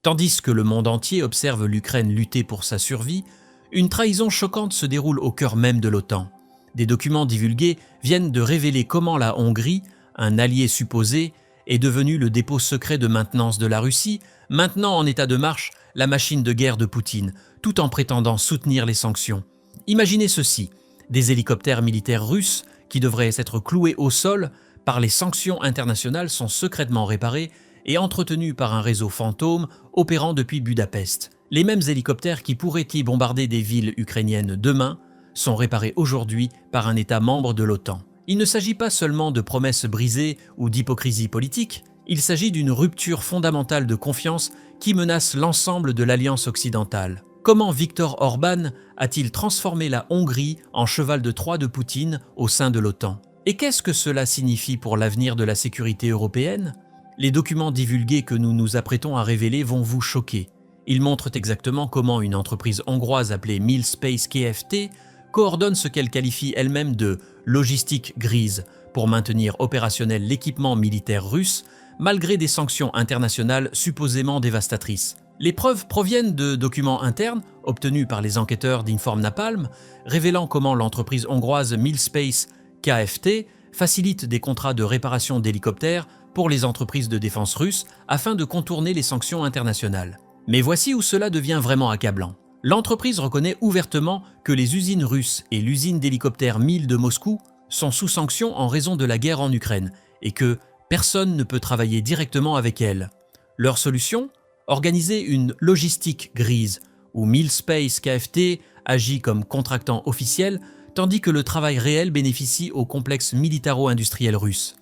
Tandis que le monde entier observe l'Ukraine lutter pour sa survie, une trahison choquante se déroule au cœur même de l'OTAN. Des documents divulgués viennent de révéler comment la Hongrie, un allié supposé, est devenue le dépôt secret de maintenance de la Russie, maintenant en état de marche la machine de guerre de Poutine, tout en prétendant soutenir les sanctions. Imaginez ceci, des hélicoptères militaires russes qui devraient être cloués au sol par les sanctions internationales sont secrètement réparés et entretenus par un réseau fantôme opérant depuis Budapest. Les mêmes hélicoptères qui pourraient y bombarder des villes ukrainiennes demain sont réparés aujourd'hui par un État membre de l'OTAN. Il ne s'agit pas seulement de promesses brisées ou d'hypocrisie politique, il s'agit d'une rupture fondamentale de confiance qui menace l'ensemble de l'Alliance occidentale. Comment Viktor Orban a-t-il transformé la Hongrie en cheval de Troie de Poutine au sein de l'OTAN? Et qu'est-ce que cela signifie pour l'avenir de la sécurité européenne? Les documents divulgués que nous nous apprêtons à révéler vont vous choquer. Ils montrent exactement comment une entreprise hongroise appelée Millspace Kft. Coordonne ce qu'elle qualifie elle-même de « logistique grise » pour maintenir opérationnel l'équipement militaire russe, malgré des sanctions internationales supposément dévastatrices. Les preuves proviennent de documents internes obtenus par les enquêteurs d'Inform Napalm, révélant comment l'entreprise hongroise Millspace Kft. Facilite des contrats de réparation d'hélicoptères pour les entreprises de défense russes afin de contourner les sanctions internationales. Mais voici où cela devient vraiment accablant. L'entreprise reconnaît ouvertement que les usines russes et l'usine d'hélicoptères Mil de Moscou sont sous sanction en raison de la guerre en Ukraine et que personne ne peut travailler directement avec elles. Leur solution? Organiser une logistique grise où Millspace Kft. Agit comme contractant officiel tandis que le travail réel bénéficie au complexe militaro-industriel russe.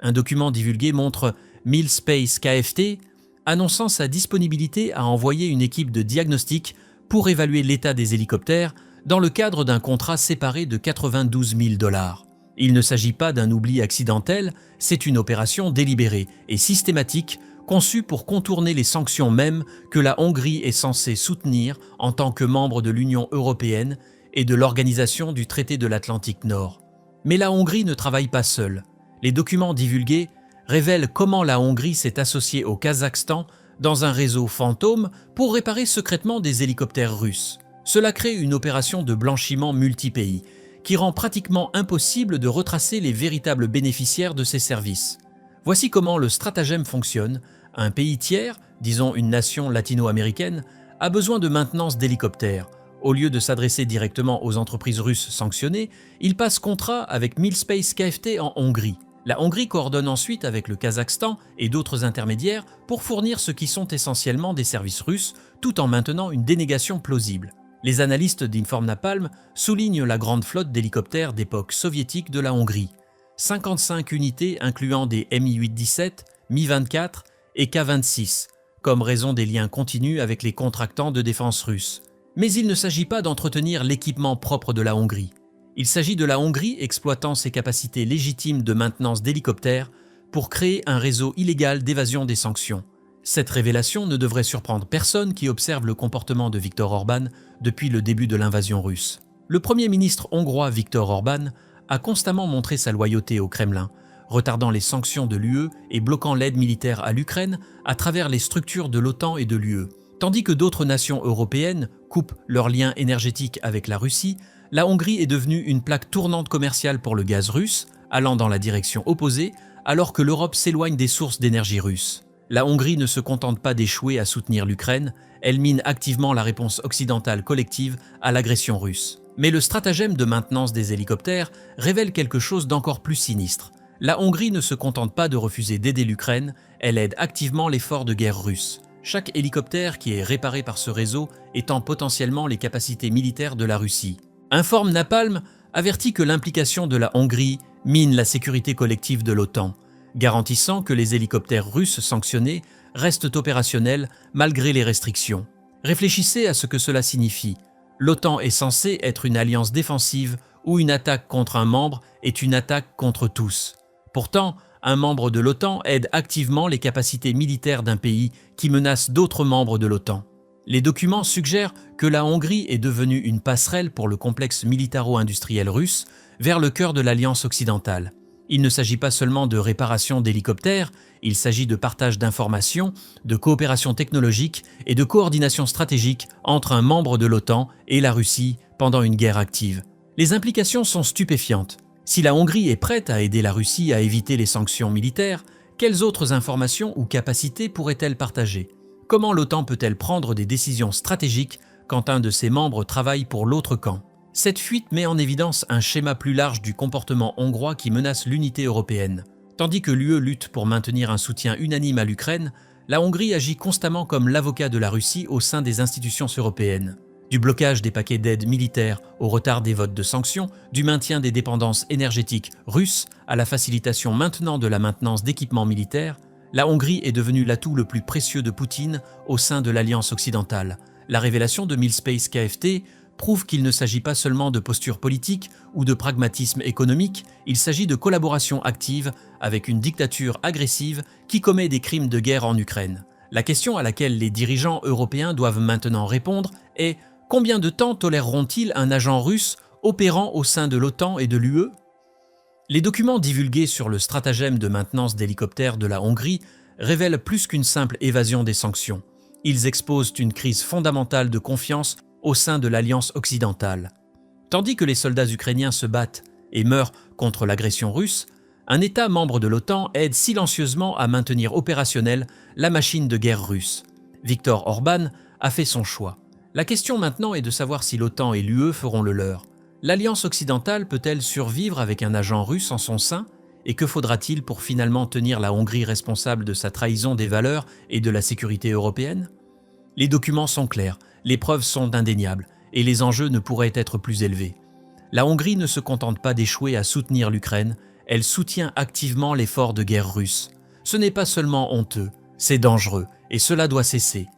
Un document divulgué montre Millspace Kft. Annonçant sa disponibilité à envoyer une équipe de diagnostic pour évaluer l'état des hélicoptères dans le cadre d'un contrat séparé de 92 000 $. Il ne s'agit pas d'un oubli accidentel, c'est une opération délibérée et systématique conçue pour contourner les sanctions mêmes que la Hongrie est censée soutenir en tant que membre de l'Union européenne et de l'Organisation du traité de l'Atlantique Nord. Mais la Hongrie ne travaille pas seule. Les documents divulgués révèlent comment la Hongrie s'est associée au Kazakhstan dans un réseau fantôme pour réparer secrètement des hélicoptères russes. Cela crée une opération de blanchiment multi-pays qui rend pratiquement impossible de retracer les véritables bénéficiaires de ces services. Voici comment le stratagème fonctionne. Un pays tiers, disons une nation latino-américaine, a besoin de maintenance d'hélicoptères. Au lieu de s'adresser directement aux entreprises russes sanctionnées, il passe contrat avec Millspace Kft. En Hongrie. La Hongrie coordonne ensuite avec le Kazakhstan et d'autres intermédiaires pour fournir ce qui sont essentiellement des services russes, tout en maintenant une dénégation plausible. Les analystes d'Inform Napalm soulignent la grande flotte d'hélicoptères d'époque soviétique de la Hongrie. 55 unités incluant des Mi-817, Mi-24 et K-26, comme raison des liens continus avec les contractants de défense russes. Mais il ne s'agit pas d'entretenir l'équipement propre de la Hongrie. Il s'agit de la Hongrie exploitant ses capacités légitimes de maintenance d'hélicoptères pour créer un réseau illégal d'évasion des sanctions. Cette révélation ne devrait surprendre personne qui observe le comportement de Viktor Orban depuis le début de l'invasion russe. Le Premier ministre hongrois Viktor Orban a constamment montré sa loyauté au Kremlin, retardant les sanctions de l'UE et bloquant l'aide militaire à l'Ukraine à travers les structures de l'OTAN et de l'UE. Tandis que d'autres nations européennes coupent leurs liens énergétiques avec la Russie, la Hongrie est devenue une plaque tournante commerciale pour le gaz russe, allant dans la direction opposée, alors que l'Europe s'éloigne des sources d'énergie russes. La Hongrie ne se contente pas d'échouer à soutenir l'Ukraine, elle mine activement la réponse occidentale collective à l'agression russe. Mais le stratagème de maintenance des hélicoptères révèle quelque chose d'encore plus sinistre. La Hongrie ne se contente pas de refuser d'aider l'Ukraine, elle aide activement l'effort de guerre russe. Chaque hélicoptère qui est réparé par ce réseau étend potentiellement les capacités militaires de la Russie. Inform Napalm avertit que l'implication de la Hongrie mine la sécurité collective de l'OTAN, garantissant que les hélicoptères russes sanctionnés restent opérationnels malgré les restrictions. Réfléchissez à ce que cela signifie. L'OTAN est censée être une alliance défensive où une attaque contre un membre est une attaque contre tous. Pourtant, un membre de l'OTAN aide activement les capacités militaires d'un pays qui menace d'autres membres de l'OTAN. Les documents suggèrent que la Hongrie est devenue une passerelle pour le complexe militaro-industriel russe vers le cœur de l'alliance occidentale. Il ne s'agit pas seulement de réparation d'hélicoptères, il s'agit de partage d'informations, de coopération technologique et de coordination stratégique entre un membre de l'OTAN et la Russie pendant une guerre active. Les implications sont stupéfiantes. Si la Hongrie est prête à aider la Russie à éviter les sanctions militaires, quelles autres informations ou capacités pourrait-elle partager? Comment l'OTAN peut-elle prendre des décisions stratégiques quand un de ses membres travaille pour l'autre camp? Cette fuite met en évidence un schéma plus large du comportement hongrois qui menace l'unité européenne. Tandis que l'UE lutte pour maintenir un soutien unanime à l'Ukraine, la Hongrie agit constamment comme l'avocat de la Russie au sein des institutions européennes. Du blocage des paquets d'aide militaire au retard des votes de sanctions, du maintien des dépendances énergétiques russes à la facilitation maintenant de la maintenance d'équipements militaires, la Hongrie est devenue l'atout le plus précieux de Poutine au sein de l'Alliance occidentale. La révélation de Millspace KFT prouve qu'il ne s'agit pas seulement de posture politique ou de pragmatisme économique, il s'agit de collaboration active avec une dictature agressive qui commet des crimes de guerre en Ukraine. La question à laquelle les dirigeants européens doivent maintenant répondre est: combien de temps toléreront-ils un agent russe opérant au sein de l'OTAN et de l'UE? Les documents divulgués sur le stratagème de maintenance d'hélicoptères de la Hongrie révèlent plus qu'une simple évasion des sanctions. Ils exposent une crise fondamentale de confiance au sein de l'Alliance occidentale. Tandis que les soldats ukrainiens se battent et meurent contre l'agression russe, un État membre de l'OTAN aide silencieusement à maintenir opérationnelle la machine de guerre russe. Viktor Orban a fait son choix. La question maintenant est de savoir si l'OTAN et l'UE feront le leur. L'Alliance occidentale peut-elle survivre avec un agent russe en son sein? Et que faudra-t-il pour finalement tenir la Hongrie responsable de sa trahison des valeurs et de la sécurité européenne? Les documents sont clairs, les preuves sont indéniables, et les enjeux ne pourraient être plus élevés. La Hongrie ne se contente pas d'échouer à soutenir l'Ukraine, elle soutient activement l'effort de guerre russe. Ce n'est pas seulement honteux, c'est dangereux, et cela doit cesser.